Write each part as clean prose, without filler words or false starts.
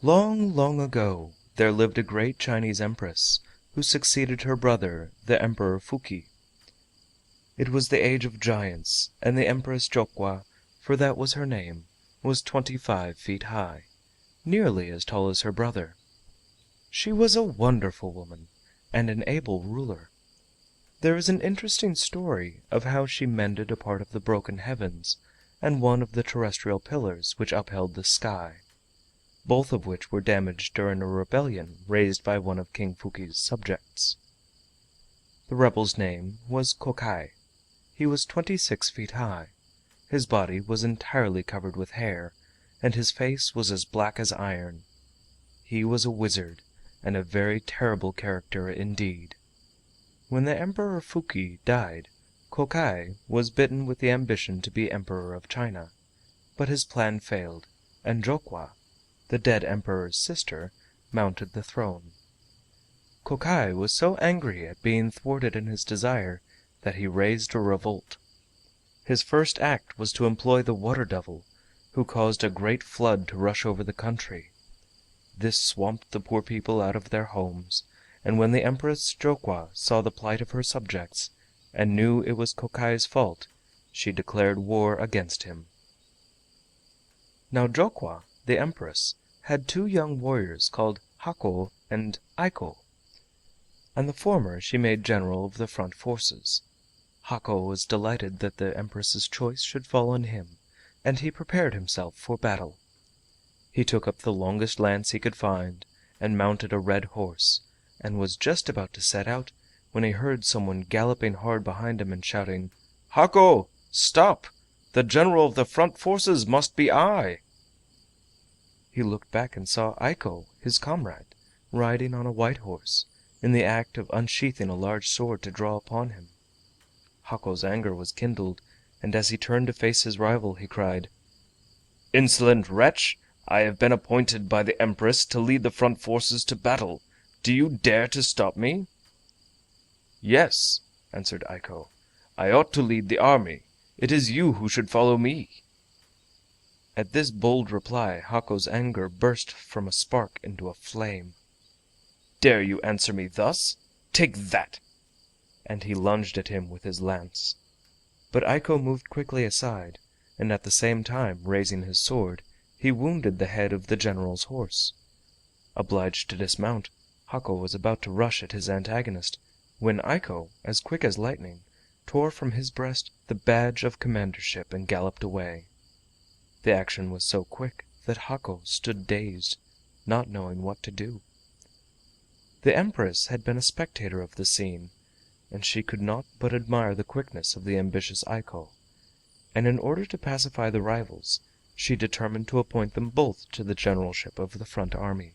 Long, long ago there lived a great Chinese Empress who succeeded her brother, the Emperor Fuki. It was the age of giants, and the Empress Jokwa, for that was her name, was 25 feet high, nearly as tall as her brother. She was a wonderful woman, and an able ruler. There is an interesting story of how she mended a part of the broken heavens and one of the terrestrial pillars which upheld the sky, both of which were damaged during a rebellion raised by one of King Fuki's subjects. The rebel's name was Kokai. He was 26 feet high. His body was entirely covered with hair, and his face was as black as iron. He was a wizard, and a very terrible character indeed. When the Emperor Fuki died, Kokai was bitten with the ambition to be Emperor of China, but his plan failed, and Jokwa, the dead Emperor's sister, mounted the throne. Kokai was so angry at being thwarted in his desire that he raised a revolt. His first act was to employ the Water Devil, who caused a great flood to rush over the country. This swamped the poor people out of their homes, and when the Empress Jokwa saw the plight of her subjects, and knew it was Kokai's fault, she declared war against him. Now Jokwa, the Empress, had two young warriors called Hako and Aiko, and the former she made general of the front forces. Hako was delighted that the Empress's choice should fall on him, and he prepared himself for battle. He took up the longest lance he could find, and mounted a red horse, and was just about to set out when he heard someone galloping hard behind him and shouting, "Hako, stop! The general of the front forces must be I!" He looked back and saw Aiko, his comrade, riding on a white horse, in the act of unsheathing a large sword to draw upon him. Hako's anger was kindled, and as he turned to face his rival, he cried: "Insolent wretch! I have been appointed by the Empress to lead the front forces to battle. Do you dare to stop me?" "Yes," answered Aiko. "I ought to lead the army. It is you who should follow me." At this bold reply Hako's anger burst from a spark into a flame. "Dare you answer me thus? Take that!" And he lunged at him with his lance. But Aiko moved quickly aside, and at the same time raising his sword, he wounded the head of the general's horse. Obliged to dismount, Hako was about to rush at his antagonist, when Aiko, as quick as lightning, tore from his breast the badge of commandership and galloped away. The action was so quick that Hako stood dazed, not knowing what to do. The Empress had been a spectator of the scene, and she could not but admire the quickness of the ambitious Aiko, and in order to pacify the rivals, she determined to appoint them both to the generalship of the front army.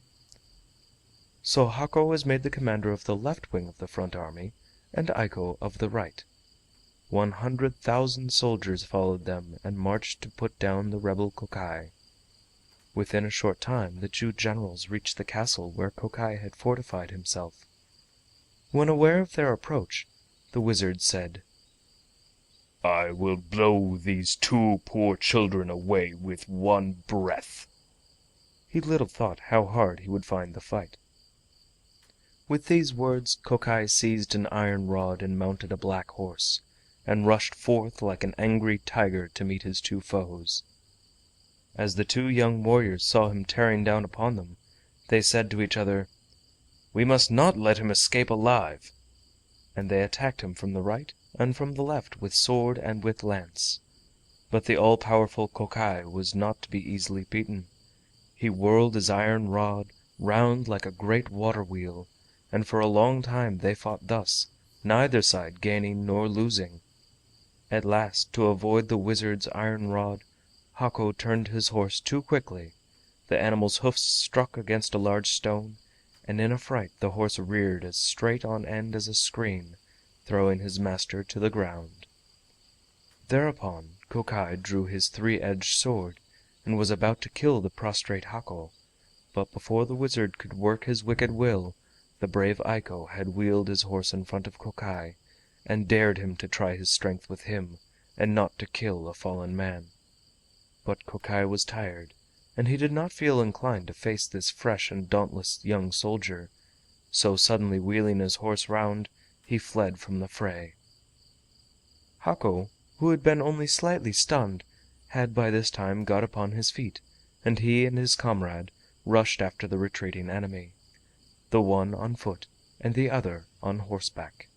So Hako was made the commander of the left wing of the front army, and Aiko of the right. 100,000 soldiers followed them and marched to put down the rebel Kokai. Within a short time the two generals reached the castle where Kokai had fortified himself. When aware of their approach, the wizard said: "I will blow these two poor children away with one breath." He little thought how hard he would find the fight. With these words Kokai seized an iron rod and mounted a black horse, and rushed forth like an angry tiger to meet his two foes. As the two young warriors saw him tearing down upon them, they said to each other, "We must not let him escape alive," and they attacked him from the right and from the left with sword and with lance. But the all-powerful Kokai was not to be easily beaten. He whirled his iron rod round like a great water-wheel, and for a long time they fought thus, neither side gaining nor losing. At last, to avoid the wizard's iron rod, Hako turned his horse too quickly, the animal's hoofs struck against a large stone, and in a fright the horse reared as straight on end as a screen, throwing his master to the ground. Thereupon Kokai drew his three-edged sword, and was about to kill the prostrate Hako, but before the wizard could work his wicked will, the brave Aiko had wheeled his horse in front of Kokai, and dared him to try his strength with him, and not to kill a fallen man. But Kokai was tired, and he did not feel inclined to face this fresh and dauntless young soldier, so suddenly wheeling his horse round, he fled from the fray. Hako, who had been only slightly stunned, had by this time got upon his feet, and he and his comrade rushed after the retreating enemy, the one on foot and the other on horseback.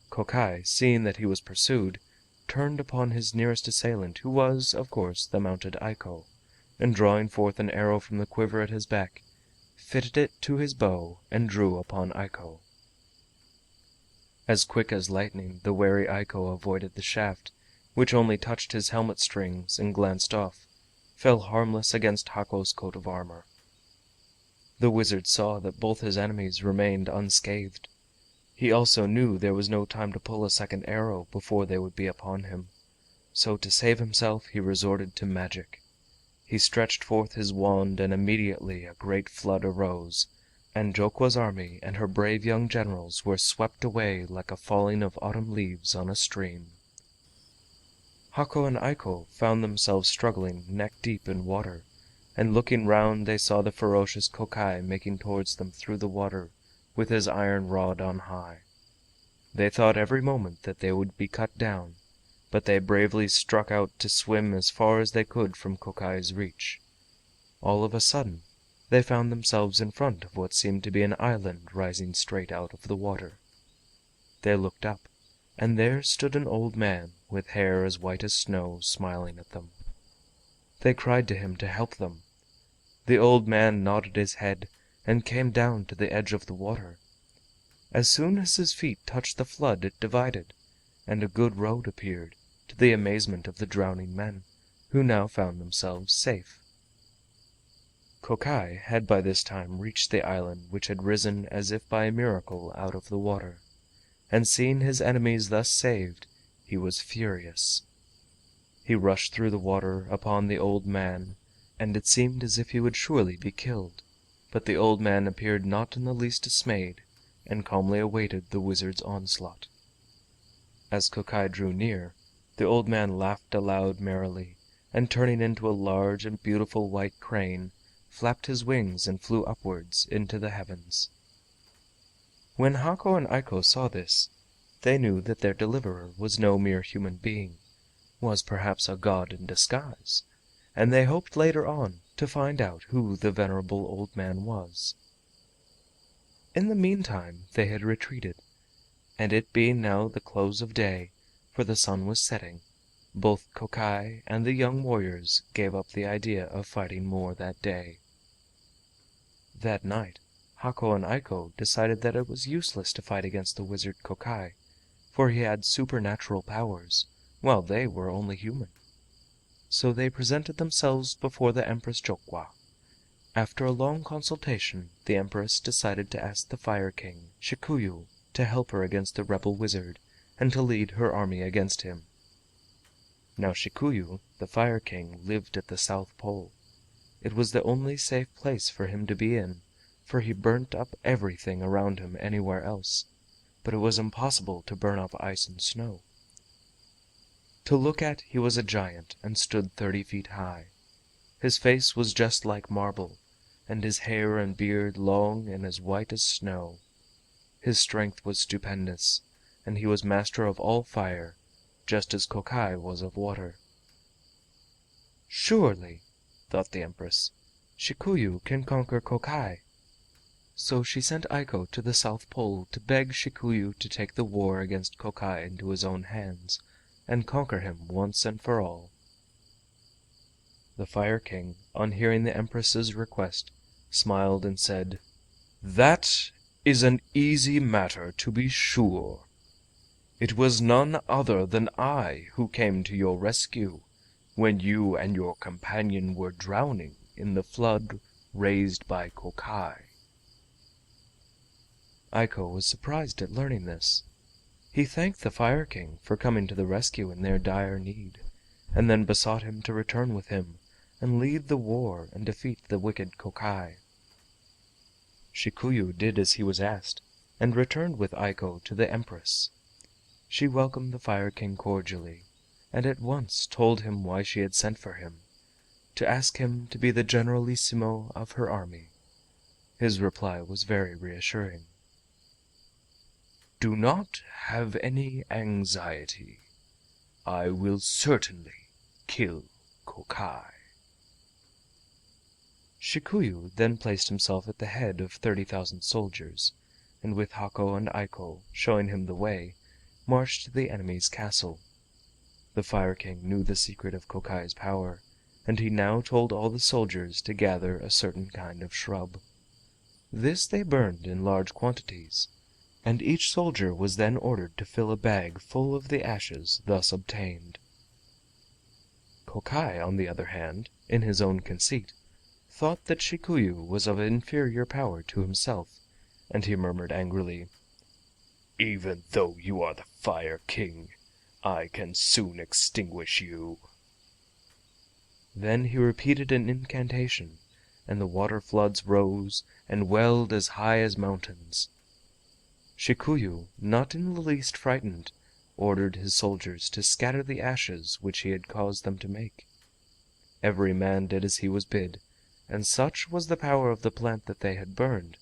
Kokai, seeing that he was pursued, turned upon his nearest assailant, who was, of course, the mounted Aiko, and drawing forth an arrow from the quiver at his back, fitted it to his bow and drew upon Aiko. As quick as lightning the wary Aiko avoided the shaft, which only touched his helmet strings and glanced off, fell harmless against Hako's coat of armor. The wizard saw that both his enemies remained unscathed. He also knew there was no time to pull a second arrow before they would be upon him, so to save himself he resorted to magic. He stretched forth his wand, and immediately a great flood arose, and Jokwa's army and her brave young generals were swept away like a falling of autumn leaves on a stream. Hako and Aiko found themselves struggling neck deep in water, and looking round they saw the ferocious Kokai making towards them through the water with his iron rod on high. They thought every moment that they would be cut down, but they bravely struck out to swim as far as they could from Kokai's reach. All of a sudden they found themselves in front of what seemed to be an island rising straight out of the water. They looked up, and there stood an old man with hair as white as snow, smiling at them. They cried to him to help them. The old man nodded his head and came down to the edge of the water. As soon as his feet touched the flood it divided, and a good road appeared, to the amazement of the drowning men, who now found themselves safe. Kokai had by this time reached the island, which had risen as if by a miracle out of the water, and seeing his enemies thus saved, he was furious. He rushed through the water upon the old man, and it seemed as if he would surely be killed, but the old man appeared not in the least dismayed, and calmly awaited the wizard's onslaught. As Kokai drew near, the old man laughed aloud merrily, and turning into a large and beautiful white crane, flapped his wings and flew upwards into the heavens. When Hako and Aiko saw this, they knew that their deliverer was no mere human being, was perhaps a god in disguise, and they hoped later on to find out who the venerable old man was. In the meantime they had retreated, and it being now the close of day, for the sun was setting, both Kokai and the young warriors gave up the idea of fighting more that day. That night Hako and Aiko decided that it was useless to fight against the wizard Kokai, for he had supernatural powers, while they were only human. So they presented themselves before the Empress Jokwa. After a long consultation the Empress decided to ask the Fire King, Shikuyu, to help her against the rebel wizard, and to lead her army against him. Now Shikuyu, the Fire King, lived at the South Pole. It was the only safe place for him to be in, for he burnt up everything around him anywhere else, but it was impossible to burn up ice and snow. To look at he was a giant, and stood 30 feet high. His face was just like marble, and his hair and beard long and as white as snow. His strength was stupendous, and he was master of all fire, just as Kokai was of water. "Surely," thought the Empress, "Shikuyu can conquer Kokai." So she sent Aiko to the South Pole to beg Shikuyu to take the war against Kokai into his own hands, and conquer him once and for all. The Fire King, on hearing the Empress's request, smiled and said, "That is an easy matter, to be sure. It was none other than I who came to your rescue when you and your companion were drowning in the flood raised by Kokai." Aiko was surprised at learning this. He thanked the Fire King for coming to the rescue in their dire need, and then besought him to return with him and lead the war and defeat the wicked Kokai. Shikuyu did as he was asked, and returned with Aiko to the Empress. She welcomed the Fire King cordially, and at once told him why she had sent for him, to ask him to be the generalissimo of her army. His reply was very reassuring. "Do not have any anxiety. I will certainly kill Kokai." Shikuyu then placed himself at the head of 30,000 soldiers, and with Hako and Aiko showing him the way, marched to the enemy's castle. The Fire King knew the secret of Kokai's power, and he now told all the soldiers to gather a certain kind of shrub. This they burned in large quantities, and each soldier was then ordered to fill a bag full of the ashes thus obtained. Kokai, on the other hand, in his own conceit, thought that Shikuyu was of inferior power to himself, and he murmured angrily, "Even though you are the Fire King, I can soon extinguish you." Then he repeated an incantation, and the water floods rose and welled as high as mountains. Shikuyu, not in the least frightened, ordered his soldiers to scatter the ashes which he had caused them to make. Every man did as he was bid, and such was the power of the plant that they had burned,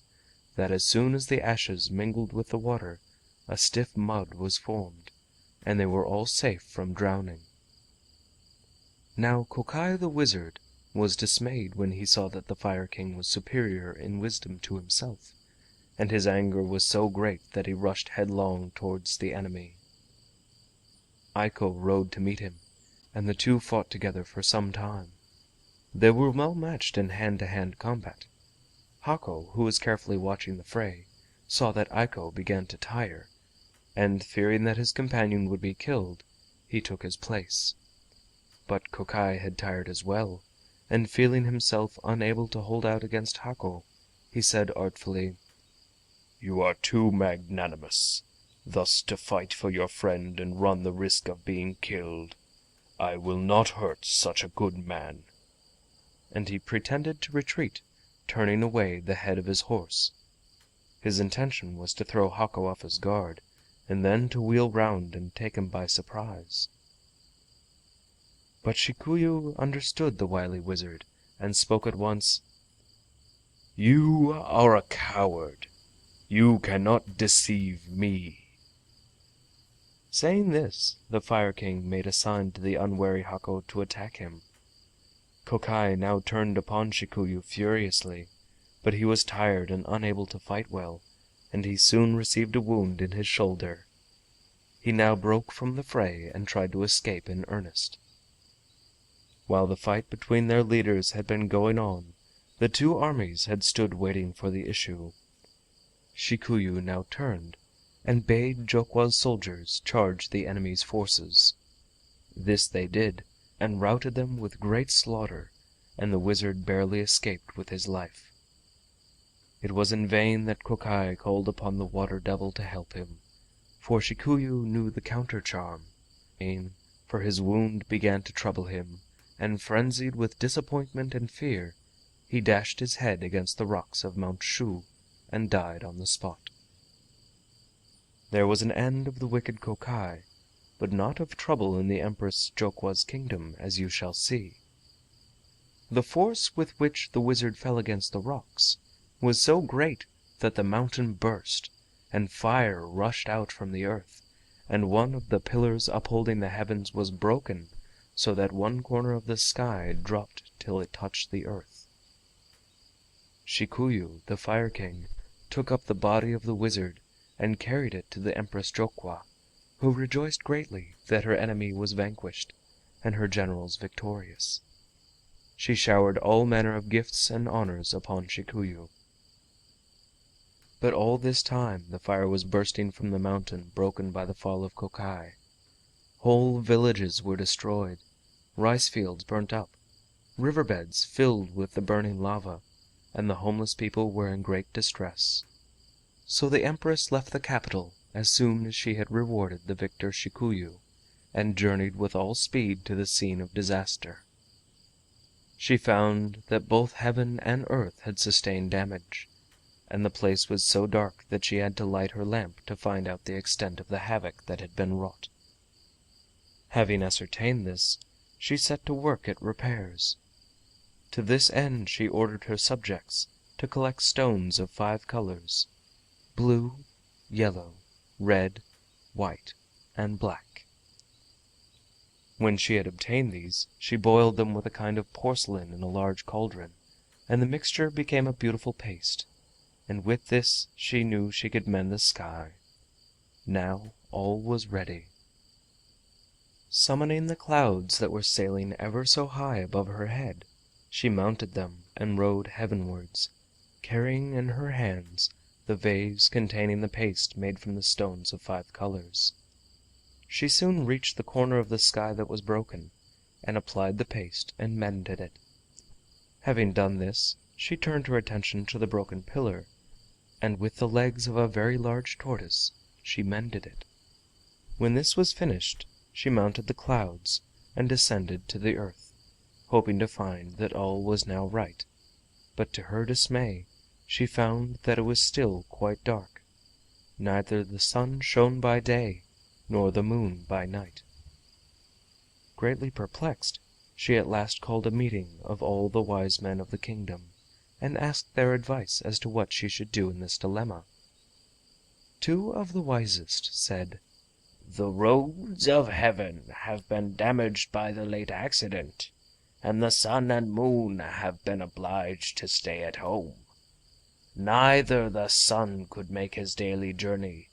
that as soon as the ashes mingled with the water a stiff mud was formed, and they were all safe from drowning. Now Kokai the wizard was dismayed when he saw that the Fire King was superior in wisdom to himself, and his anger was so great that he rushed headlong towards the enemy. Aiko rode to meet him, and the two fought together for some time. They were well matched in hand-to-hand combat. Hako, who was carefully watching the fray, saw that Aiko began to tire, and fearing that his companion would be killed, he took his place. But Kokai had tired as well, and feeling himself unable to hold out against Hako, he said artfully, "You are too magnanimous, thus to fight for your friend and run the risk of being killed. I will not hurt such a good man." And he pretended to retreat, turning away the head of his horse. His intention was to throw Hako off his guard, and then to wheel round and take him by surprise. But Shikuyu understood the wily wizard, and spoke at once. "You are a coward. You cannot deceive me." Saying this, the Fire King made a sign to the unwary Hako to attack him. Kokai now turned upon Shikuyu furiously, but he was tired and unable to fight well, and he soon received a wound in his shoulder. He now broke from the fray and tried to escape in earnest. While the fight between their leaders had been going on, the two armies had stood waiting for the issue. Shikuyu now turned, and bade Jokwa's soldiers charge the enemy's forces. This they did, and routed them with great slaughter, and the wizard barely escaped with his life. It was in vain that Kokai called upon the Water Devil to help him, for Shikuyu knew the counter-charm, for his wound began to trouble him, and frenzied with disappointment and fear, he dashed his head against the rocks of Mount Shu and died on the spot. There was an end of the wicked Kokai, but not of trouble in the Empress Jokwa's kingdom, as you shall see. The force with which the wizard fell against the rocks was so great that the mountain burst, and fire rushed out from the earth, and one of the pillars upholding the heavens was broken, so that one corner of the sky dropped till it touched the earth. Shikuyu, the Fire King, took up the body of the wizard and carried it to the Empress Jokwa, who rejoiced greatly that her enemy was vanquished and her generals victorious. She showered all manner of gifts and honors upon Shikuyu. But all this time the fire was bursting from the mountain broken by the fall of Kokai. Whole villages were destroyed, rice fields burnt up, riverbeds filled with the burning lava, and the homeless people were in great distress. So the Empress left the capital as soon as she had rewarded the victor Shikuyu, and journeyed with all speed to the scene of disaster. She found that both heaven and earth had sustained damage, and the place was so dark that she had to light her lamp to find out the extent of the havoc that had been wrought. Having ascertained this, she set to work at repairs. To this end she ordered her subjects to collect stones of 5 colors: blue, yellow, red, white, and black. When she had obtained these, she boiled them with a kind of porcelain in a large cauldron, and the mixture became a beautiful paste, and with this she knew she could mend the sky. Now all was ready. Summoning the clouds that were sailing ever so high above her head, she mounted them and rode heavenwards, carrying in her hands the vase containing the paste made from the stones of 5 colors. She soon reached the corner of the sky that was broken, and applied the paste and mended it. Having done this, she turned her attention to the broken pillar, and with the legs of a very large tortoise she mended it. When this was finished, she mounted the clouds and descended to the earth, hoping to find that all was now right, but to her dismay she found that it was still quite dark. Neither the sun shone by day nor the moon by night. Greatly perplexed, she at last called a meeting of all the wise men of the kingdom, and asked their advice as to what she should do in this dilemma. 2 of the wisest said, "The roads of heaven have been damaged by the late accident, and the sun and moon have been obliged to stay at home. Neither the sun could make his daily journey,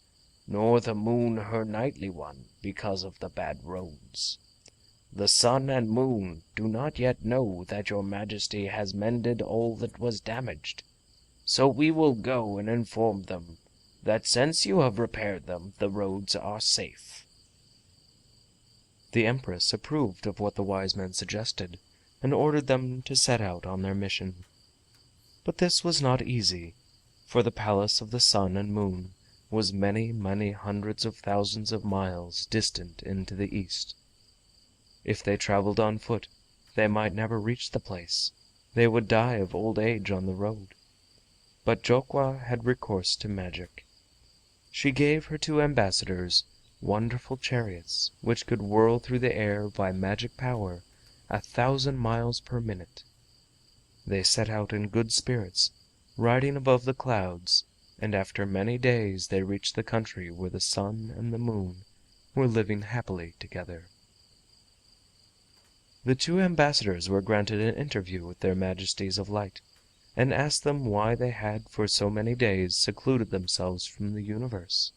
nor the moon her nightly one, because of the bad roads. The sun and moon do not yet know that your Majesty has mended all that was damaged, so we will go and inform them that since you have repaired them, the roads are safe." The Empress approved of what the wise men suggested, and ordered them to set out on their mission. But this was not easy, for the palace of the Sun and Moon was many, many hundreds of thousands of miles distant into the east. If they traveled on foot, they might never reach the place; they would die of old age on the road. But Jokwa had recourse to magic. She gave her 2 ambassadors wonderful chariots which could whirl through the air by magic power 1,000 miles per minute. They set out in good spirits, riding above the clouds, and after many days they reached the country where the sun and the moon were living happily together. The 2 ambassadors were granted an interview with their Majesties of Light, and asked them why they had for so many days secluded themselves from the universe.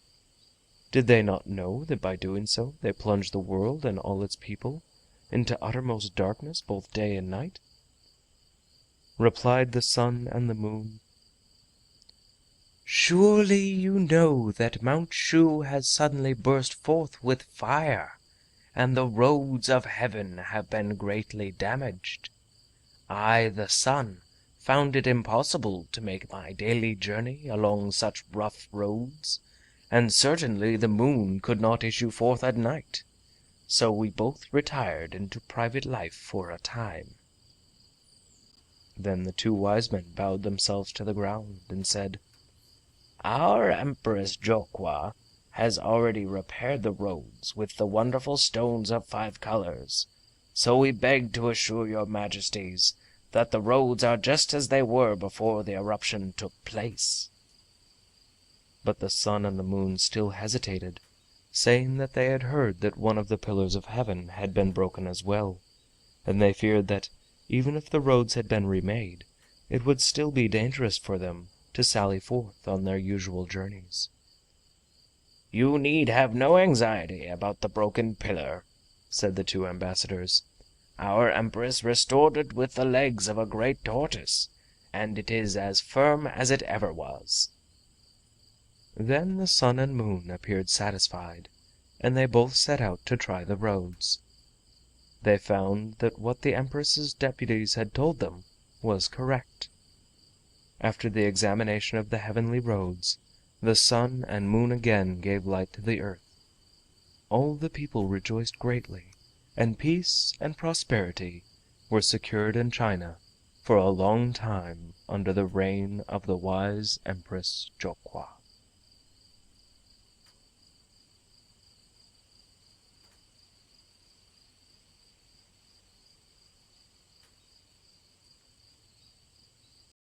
Did they not know that by doing so they plunged the world and all its people into uttermost darkness both day and night? Replied the Sun and the Moon, "Surely you know that Mount Shu has suddenly burst forth with fire, and the roads of heaven have been greatly damaged. I, the Sun, found it impossible to make my daily journey along such rough roads, and certainly the Moon could not issue forth at night, so we both retired into private life for a time." Then the 2 wise men bowed themselves to the ground and said, "Our Empress Jokwa has already repaired the roads with the wonderful stones of 5 colors, so we beg to assure your Majesties that the roads are just as they were before the eruption took place." But the Sun and the Moon still hesitated, saying that they had heard that one of the pillars of heaven had been broken as well, and they feared that, even if the roads had been remade, it would still be dangerous for them to sally forth on their usual journeys. "You need have no anxiety about the broken pillar," said the 2 ambassadors. "Our Empress restored it with the legs of a great tortoise, and it is as firm as it ever was." Then the Sun and Moon appeared satisfied, and they both set out to try the roads. They found that what the Empress's deputies had told them was correct. After the examination of the heavenly roads, the Sun and Moon again gave light to the earth. All the people rejoiced greatly, and peace and prosperity were secured in China for a long time under the reign of the wise Empress Jokwa.